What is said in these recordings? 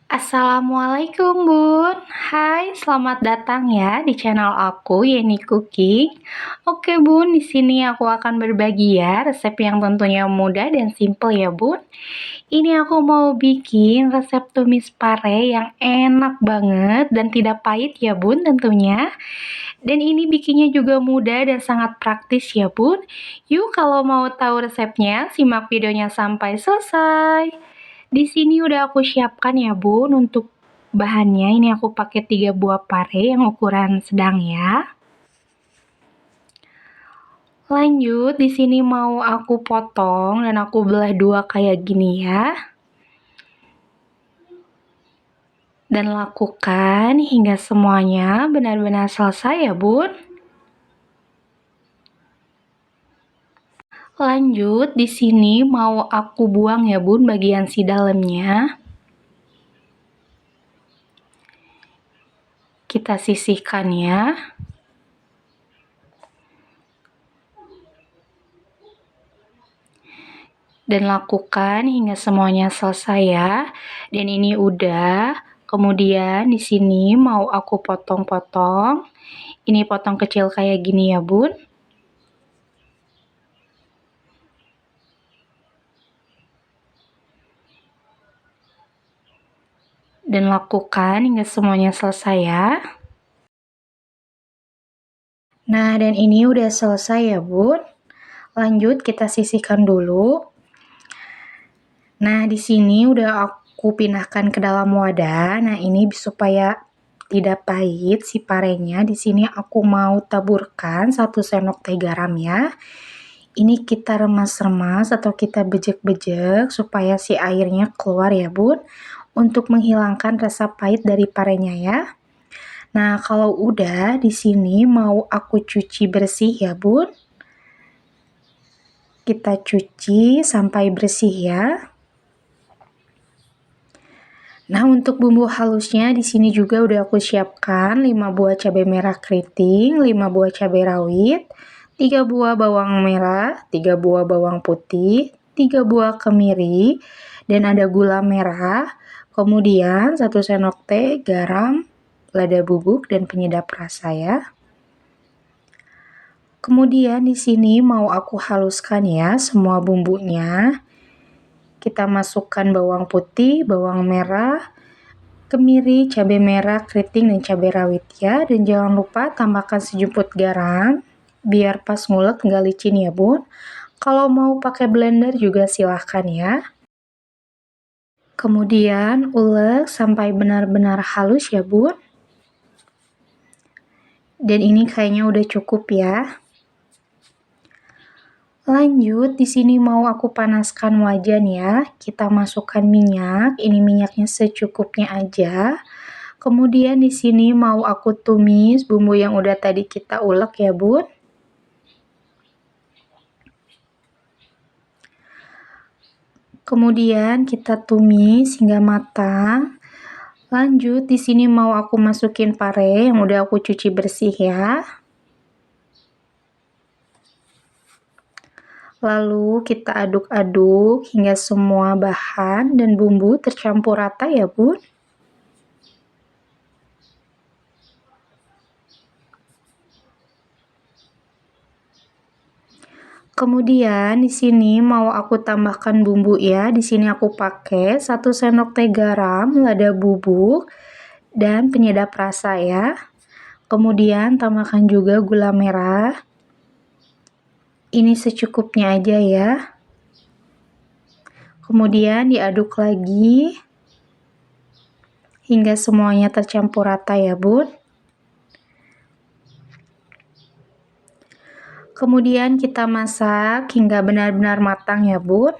Assalamualaikum Bun. Hai, selamat datang ya di channel aku Yeni Cooking. Oke Bun, di sini aku akan berbagi ya resep yang tentunya mudah dan simple ya Bun. Ini aku mau bikin resep tumis pare yang enak banget dan tidak pahit ya Bun tentunya. Dan ini bikinnya juga mudah dan sangat praktis ya Bun. Yuk kalau mau tahu resepnya, simak videonya sampai selesai. Di sini udah aku siapkan ya Bun untuk bahannya. Ini aku pakai 3 buah pare yang ukuran sedang ya. Lanjut, di sini mau aku potong dan aku belah dua kayak gini ya. Dan lakukan hingga semuanya benar-benar selesai ya Bun. Lanjut, di sini mau aku buang ya Bun bagian si dalamnya. Kita sisihkan ya. Dan lakukan hingga semuanya selesai ya. Dan ini udah. Kemudian di sini mau aku potong-potong. Ini potong kecil kayak gini ya Bun. Dan lakukan hingga semuanya selesai ya. Nah, dan ini udah selesai ya Bun. Lanjut kita sisihkan dulu. Nah, di sini udah aku pindahkan ke dalam wadah. Nah, ini supaya tidak pahit si parenya. Di sini aku mau taburkan 1 sendok teh garam ya. Ini kita remas-remas atau kita bejek-bejek supaya si airnya keluar ya Bun. Untuk menghilangkan rasa pahit dari parenya ya. Nah, kalau udah di sini mau aku cuci bersih ya Bun. Kita cuci sampai bersih ya. Nah, untuk bumbu halusnya di sini juga udah aku siapkan 5 buah cabai merah keriting, 5 buah cabai rawit, 3 buah bawang merah, 3 buah bawang putih, 3 buah kemiri, dan ada gula merah, kemudian 1 sendok teh garam, lada bubuk, dan penyedap rasa ya. Kemudian di sini mau aku haluskan ya semua bumbunya. Kita masukkan bawang putih, bawang merah, kemiri, cabai merah, keriting, dan cabai rawit ya. Dan jangan lupa tambahkan sejumput garam, biar pas ngulek nggak licin ya Bun. Kalau mau pakai blender juga silahkan ya. Kemudian ulek sampai benar-benar halus ya Bun. Dan ini kayaknya udah cukup ya. Lanjut, di sini mau aku panaskan wajan ya. Kita masukkan minyak, ini minyaknya secukupnya aja. Kemudian di sini mau aku tumis bumbu yang udah tadi kita ulek ya Bun. Kemudian kita tumis hingga matang. Lanjut, di sini mau aku masukin pare yang udah aku cuci bersih ya. Lalu kita aduk-aduk hingga semua bahan dan bumbu tercampur rata ya Bun. Kemudian di sini mau aku tambahkan bumbu ya. Di sini aku pakai 1 sendok teh garam, lada bubuk, dan penyedap rasa ya. Kemudian tambahkan juga gula merah. Ini secukupnya aja ya. Kemudian diaduk lagi hingga semuanya tercampur rata ya Bun. Kemudian kita masak hingga benar-benar matang ya Bun.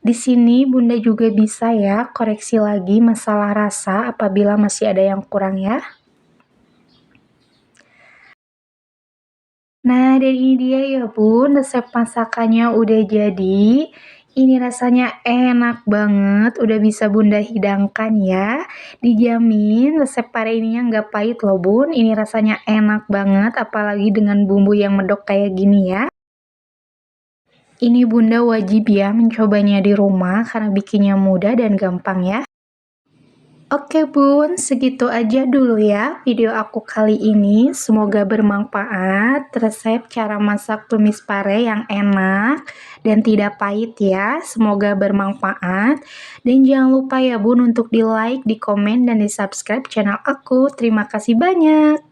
Di sini Bunda juga bisa ya koreksi lagi masalah rasa apabila masih ada yang kurang ya. Nah, dan ini dia ya Bun, resep masakannya udah jadi. Ini rasanya enak banget, udah bisa Bunda hidangkan ya. Dijamin resep pare ininya nggak pahit loh Bun. Ini rasanya enak banget, apalagi dengan bumbu yang medok kayak gini ya. Ini Bunda wajib ya mencobanya di rumah karena bikinnya mudah dan gampang ya. Oke Bun, segitu aja dulu ya video aku kali ini. Semoga bermanfaat. Resep cara masak tumis pare yang enak dan tidak pahit ya. Semoga bermanfaat. Dan jangan lupa ya Bun untuk di like, di komen, dan di subscribe channel aku. Terima kasih banyak.